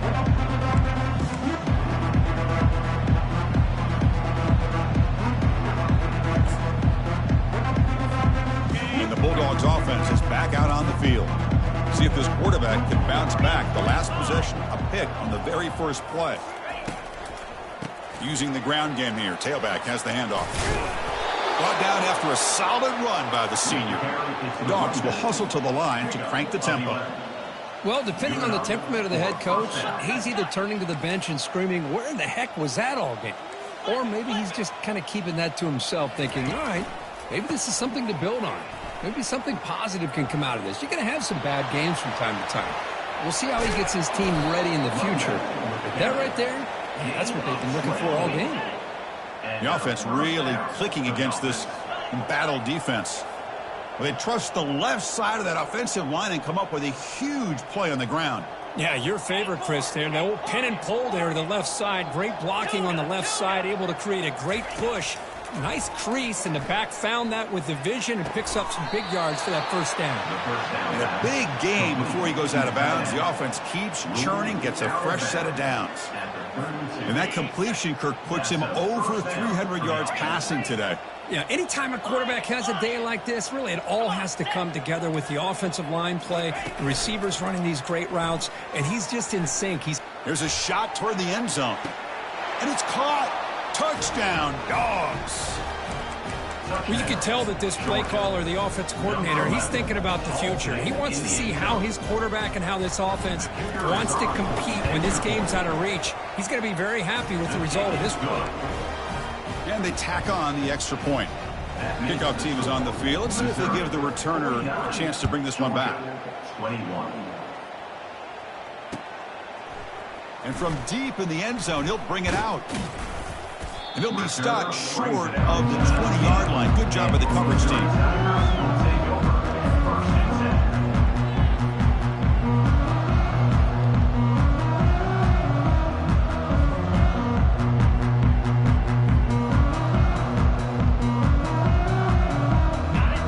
Speaker 1: And the Bulldogs offense is back out on the field. See if this quarterback can bounce back. The last possession, a pick on the very first play. Using the ground game here. Tailback has the handoff. Brought down after a solid run by the senior. The Dogs will hustle to the line to crank the tempo.
Speaker 2: Well, depending on the temperament of the head coach, he's either turning to the bench and screaming, where in the heck was that all game? Or maybe he's just kind of keeping that to himself, thinking, all right, maybe this is something to build on. Maybe something positive can come out of this. You're going to have some bad games from time to time. We'll see how he gets his team ready in the future. But that right there That's what they've been looking for all game.
Speaker 1: The offense really clicking against this battle defense. Well, they trust the left side of that offensive line and come up with a huge play on the ground.
Speaker 2: Yeah, your favorite, Chris, there. The old pin and pull there to the left side. Great blocking on the left side, able to create a great push. Nice crease, and the back found that with the vision and picks up some big yards for that first down.
Speaker 1: In a big game before he goes out of bounds, the offense keeps churning, gets a fresh set of downs. And that completion, Kirk, puts him over 300 yards passing today.
Speaker 2: Yeah, anytime a quarterback has a day like this, really it all has to come together with the offensive line play, the receivers running these great routes, and he's just in sync.
Speaker 1: There's a shot toward the end zone. And it's caught. Touchdown, Dogs.
Speaker 2: Well, you can tell that this play caller, the offense coordinator, he's thinking about the future. He wants to see how his quarterback and how this offense wants to compete when this game's out of reach. He's going to be very happy with the result of this play.
Speaker 1: And they tack on the extra point. Kickoff team is on the field. Let's see if they give the returner a chance to bring this one back.
Speaker 3: 21.
Speaker 1: And from deep in the end zone, he'll bring it out. And he'll be stopped short of the 20-yard line. Good job by the coverage team.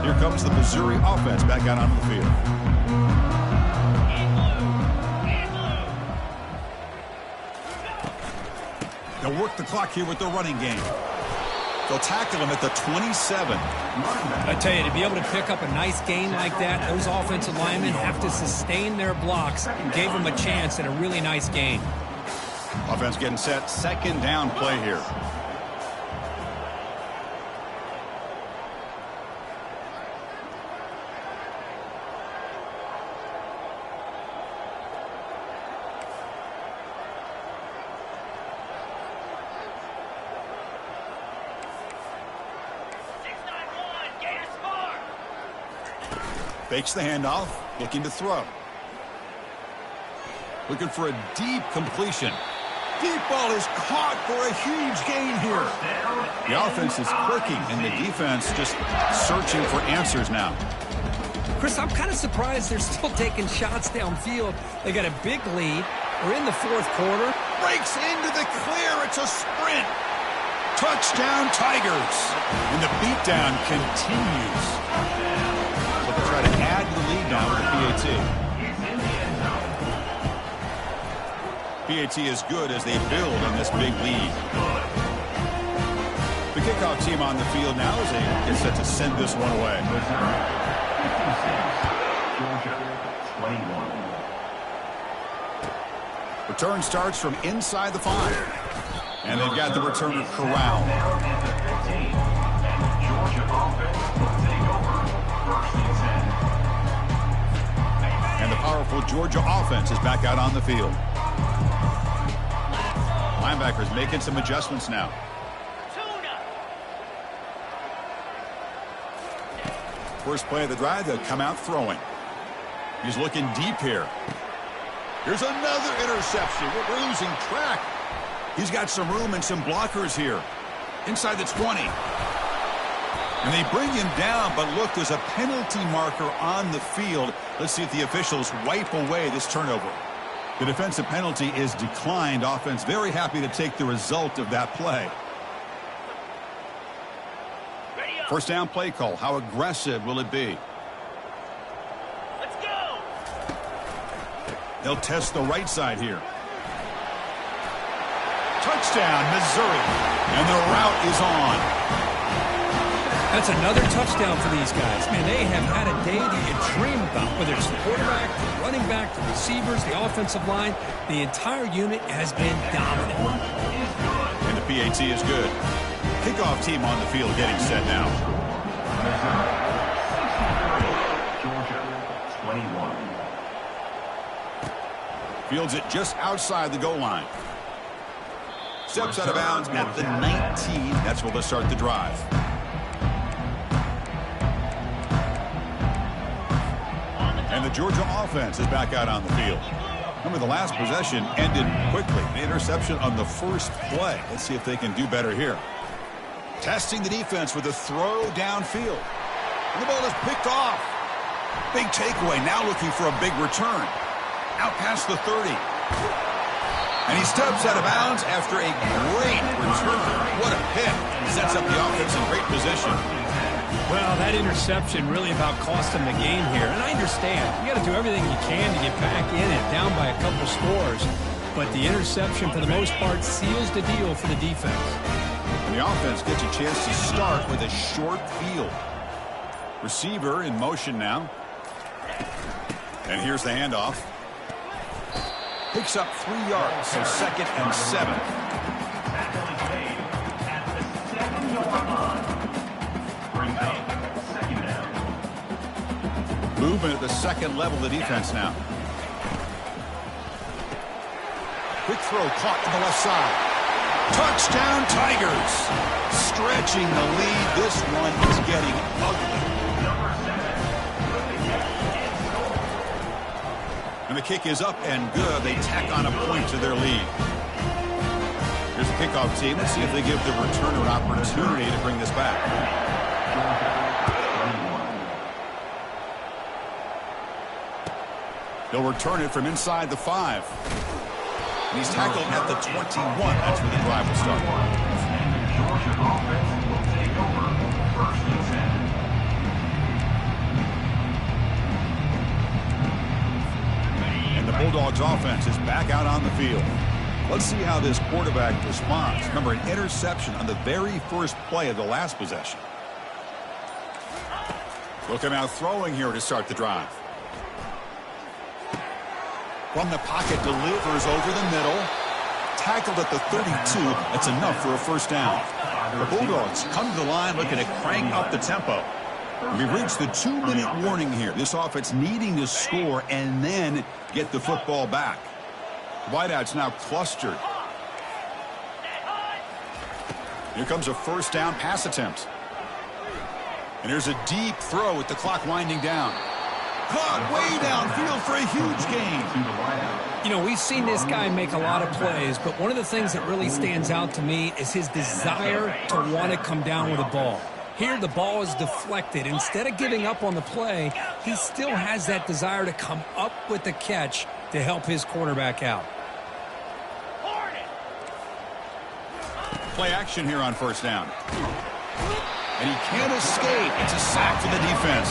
Speaker 1: Here comes the Missouri offense back out onto the field. They'll work the clock here with their running game. They'll tackle him at the 27.
Speaker 2: I tell you, to be able to pick up a nice gain like that, those offensive linemen have to sustain their blocks. Gave them a chance at a really nice gain.
Speaker 1: Offense getting set. Second down play here. Fakes the handoff, looking to throw. Looking for a deep completion. Deep ball is caught for a huge gain here. The offense is clicking, and the defense just searching for answers now.
Speaker 2: Chris, I'm kind of surprised they're still taking shots downfield. They got a big lead. We're in the fourth quarter.
Speaker 1: Breaks into the clear. It's a sprint. Touchdown, Tigers. And the beatdown continues. Try to add to the lead now with the PAT. PAT is good as they build on this big lead. The kickoff team on the field now as they get set to send this one away. Return starts from inside the 5. And they've got the returner corralled. And the powerful Georgia offense is back out on the field. Linebackers making some adjustments now. First play of the drive, they'll come out throwing. He's looking deep here. Here's another interception. We're losing track. He's got some room and some blockers here. Inside the 20. And they bring him down, but look, there's a penalty marker on the field. Let's see if the officials wipe away this turnover. The defensive penalty is declined. Offense very happy to take the result of that play. First down play call. How aggressive will it be?
Speaker 4: Let's go.
Speaker 1: They'll test the right side here. Touchdown, Missouri. And the route is on.
Speaker 2: That's another touchdown for these guys. Man, they have had a day that you dream about, whether it's the quarterback, the running back, the receivers, the offensive line. The entire unit has been dominant.
Speaker 1: And the PAT is good. Kickoff team on the field getting set now.
Speaker 3: Georgia, 21.
Speaker 1: Fields it just outside the goal line. Steps out of bounds at the 19. That's where they'll start the drive. And the Georgia offense is back out on the field. Remember, the last possession ended quickly. An interception on the first play. Let's see if they can do better here. Testing the defense with a throw downfield. And the ball is picked off. Big takeaway. Now looking for a big return. Out past the 30. And he steps out of bounds after a great return. What a hit. Sets up the offense in great position.
Speaker 2: Well, that interception really about cost him the game here. And I understand. You got to do everything you can to get back in it, down by a couple scores. But the interception, for the most part, seals the deal for the defense.
Speaker 1: And the offense gets a chance to start with a short field. Receiver in motion now. And here's the handoff. Picks up 3 yards, so 2nd and 7. Movement at the second level of the defense now. Quick throw caught to the left side. Touchdown Tigers. Stretching the lead. This one is getting ugly. And the kick is up and good. They tack on a point to their lead. Here's the kickoff team. Let's see if they give the returner an opportunity to bring this back. They'll return it from inside the 5. And he's tackled at the 21. That's where the drive will start.
Speaker 3: Georgia offense will take over 1st and 10.
Speaker 1: And the Bulldogs offense is back out on the field. Let's see how this quarterback responds. Remember, an interception on the very first play of the last possession. Look at out throwing here to start the drive. From the pocket, delivers over the middle. Tackled at the 32. That's enough for a first down. The Bulldogs come to the line looking to crank up the tempo. We've reached the 2-minute warning here. This offense needing to score and then get the football back. Wideouts now clustered. Here comes a first down pass attempt. And here's a deep throw with the clock winding down. Caught way downfield for a huge gain.
Speaker 2: You know, we've seen this guy make a lot of plays, but one of the things that really stands out to me is his desire to want to come down with a ball. Here, the ball is deflected. Instead of giving up on the play, he still has that desire to come up with the catch to help his quarterback out.
Speaker 1: Play action here on first down. And he can't escape. It's a sack for the defense.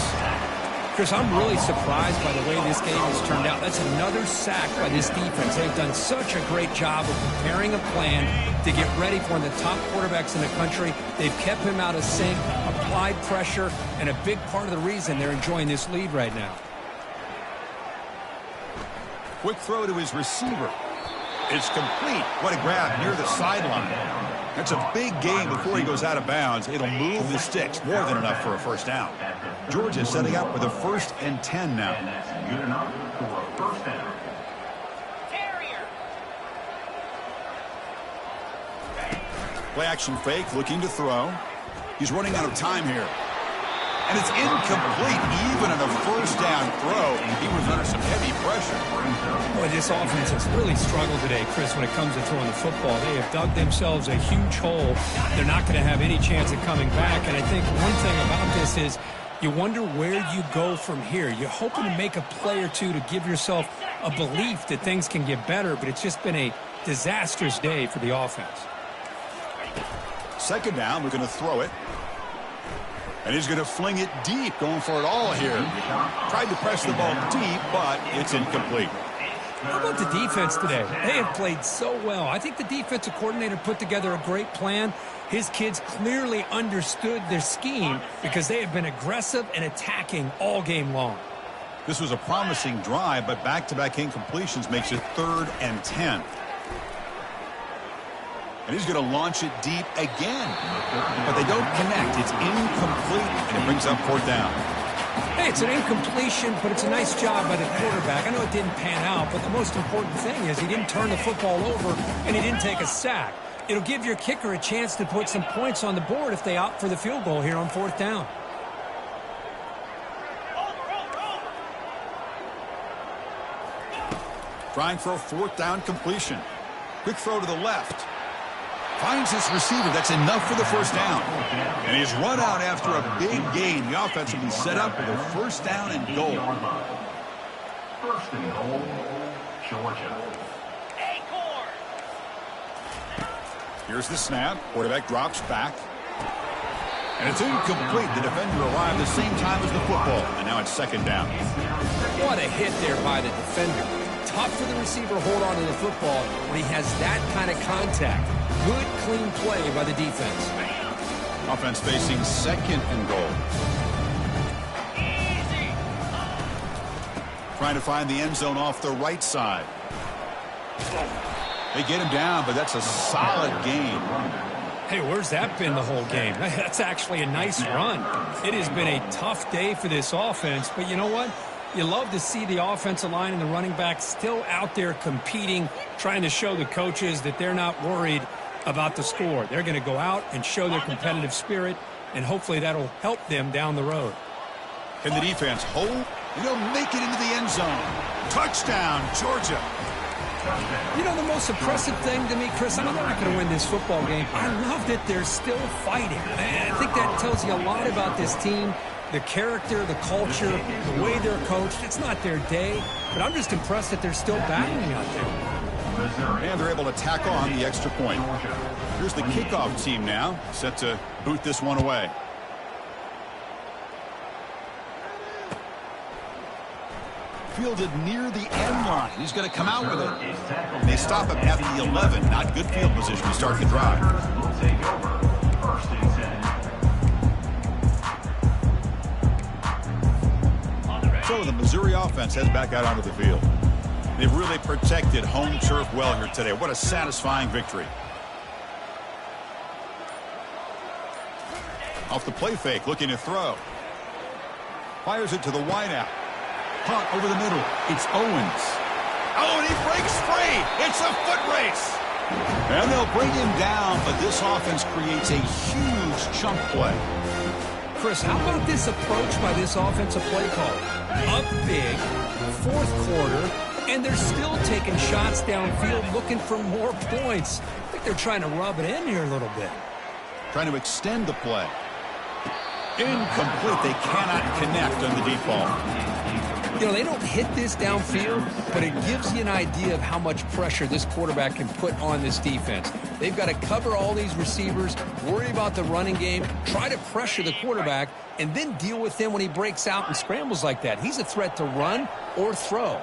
Speaker 2: Chris, I'm really surprised by the way this game has turned out. That's another sack by this defense. They've done such a great job of preparing a plan to get ready for one of the top quarterbacks in the country. They've kept him out of sync, applied pressure, and a big part of the reason they're enjoying this lead right now.
Speaker 1: Quick throw to his receiver. It's complete. What a grab near the sideline. That's a big gain before he goes out of bounds. It'll move the sticks. More than enough for a first down. Georgia setting up with a 1st and 10 now.
Speaker 3: And that's good enough for a first down.
Speaker 1: Play action fake, looking to throw. He's running out of time here. And it's incomplete, even on a first down throw. He was under some heavy pressure.
Speaker 2: Boy, this offense has really struggled today, Chris, when it comes to throwing the football. They have dug themselves a huge hole. They're not going to have any chance of coming back. And I think one thing about this is you wonder where you go from here. You're hoping to make a play or two to give yourself a belief that things can get better, but it's just been a disastrous day for the offense.
Speaker 1: 2nd down, we're going to throw it. And he's going to fling it deep, going for it all here. Tried to press the ball deep, but it's incomplete.
Speaker 2: How about the defense today? They have played so well. I think the defensive coordinator put together a great plan. His kids clearly understood their scheme because they have been aggressive and attacking all game long.
Speaker 1: This was a promising drive, but back-to-back incompletions makes it 3rd and 10. And he's going to launch it deep again. But they don't connect. It's incomplete, and it brings up 4th down.
Speaker 2: Hey, it's an incompletion, but it's a nice job by the quarterback. I know it didn't pan out, but the most important thing is he didn't turn the football over, and he didn't take a sack. It'll give your kicker a chance to put some points on the board if they opt for the field goal here on 4th down.
Speaker 1: Trying for a 4th down completion. Quick throw to the left. Finds his receiver. That's enough for the 1st down. And he's run out after a big gain. The offense will be set up with a 1st down and goal.
Speaker 3: 1st and goal, Georgia.
Speaker 1: Here's the snap. Quarterback drops back. And it's incomplete. The defender arrived the same time as the football. And now it's 2nd down.
Speaker 2: What a hit there by the defender. Tough for the receiver to hold on to the football when he has that kind of contact. Good, clean play by the defense.
Speaker 1: Offense facing 2nd and goal. Trying to find the end zone off the right side. They get him down, but that's a solid gain.
Speaker 2: Hey, where's that been the whole game? That's actually a nice run. It has been a tough day for this offense, but you know what? You love to see the offensive line and the running back still out there competing, trying to show the coaches that they're not worried about the score. They're going to go out and show their competitive spirit, and hopefully that'll help them down the road.
Speaker 1: Can the defense hold? And they'll make it into the end zone. Touchdown, Georgia.
Speaker 2: You know, the most impressive thing to me, Chris, I know they're not going to win this football game. I love that they're still fighting. I think that tells you a lot about this team, the character, the culture, the way they're coached. It's not their day, but I'm just impressed that they're still battling out there.
Speaker 1: And they're able to tack on the extra point. Here's the kickoff team now, set to boot this one away. Fielded near the end line. He's going to come out with it. And they stop him at the 11. Not good field position to start the drive. So the Missouri offense heads back out onto the field. They've really protected home turf well here today. What a satisfying victory. Off the play fake, looking to throw. Fires it to the wideout. Punt over the middle. It's Owens. Oh, and he breaks free. It's a foot race. And they'll bring him down, but this offense creates a huge chunk play.
Speaker 2: Chris, how about this approach by this offensive play caller? Up big, 4th quarter, and they're still taking shots downfield looking for more points. I think they're trying to rub it in here a little bit.
Speaker 1: Trying to extend the play. Incomplete. They cannot connect on the deep ball.
Speaker 2: You know, they don't hit this downfield, but it gives you an idea of how much pressure this quarterback can put on this defense. They've got to cover all these receivers, worry about the running game, try to pressure the quarterback, and then deal with him when he breaks out and scrambles like that. He's a threat to run or throw.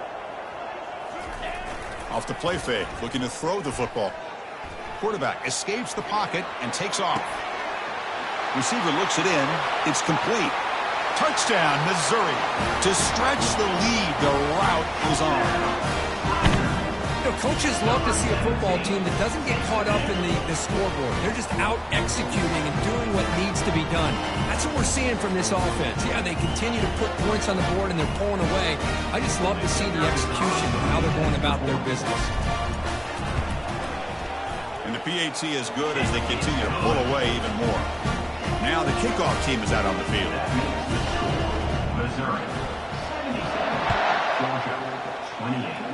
Speaker 1: Off the play fake, looking to throw the football. Quarterback escapes the pocket and takes off. Receiver looks it in. It's complete. Touchdown, Missouri. To stretch the lead, the route is on.
Speaker 2: You know, coaches love to see a football team that doesn't get caught up in the scoreboard. They're just out executing and doing what needs to be done. That's what we're seeing from this offense. Yeah, they continue to put points on the board and they're pulling away. I just love to see the execution and how they're going about their business.
Speaker 1: And the PAT is good as they continue to pull away even more. Now the kickoff team is out on the field.
Speaker 3: Missouri, 77. Georgia, 28.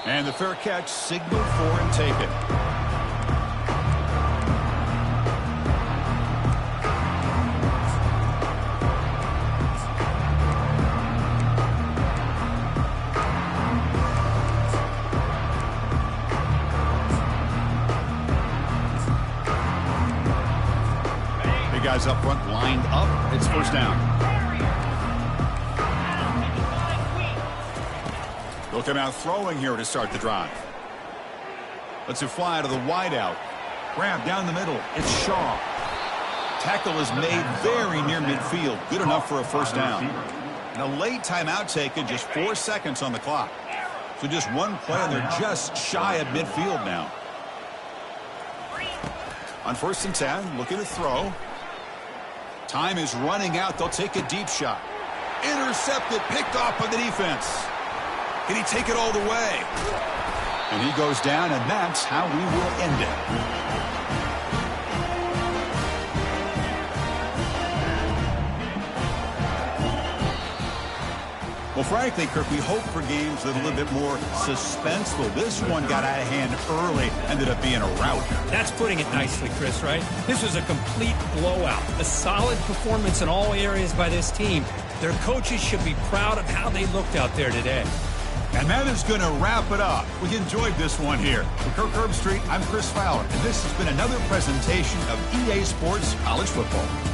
Speaker 1: And the fair catch signaled for and taken. Big guys up front lined up. It's 1st down. They'll come out throwing here to start the drive. Let's it fly to the wideout. Grab down the middle. It's Shaw. Tackle is made very near midfield. Good enough for a 1st down. And a late timeout taken, just 4 seconds on the clock. So just one play, and they're just shy of midfield now. On 1st and 10, looking to throw. Time is running out. They'll take a deep shot. Intercepted, picked off by the defense. Can he take it all the way? And he goes down, and that's how we will end it. Well, frankly, Kirk, we hope for games that are a little bit more suspenseful. This one got out of hand early, ended up being a rout.
Speaker 2: That's putting it nicely, Chris, right? This was a complete blowout. A solid performance in all areas by this team. Their coaches should be proud of how they looked out there today.
Speaker 1: And that is going to wrap it up. We enjoyed this one here. For Kirk Herbstreit, I'm Chris Fowler, and this has been another presentation of EA Sports College Football.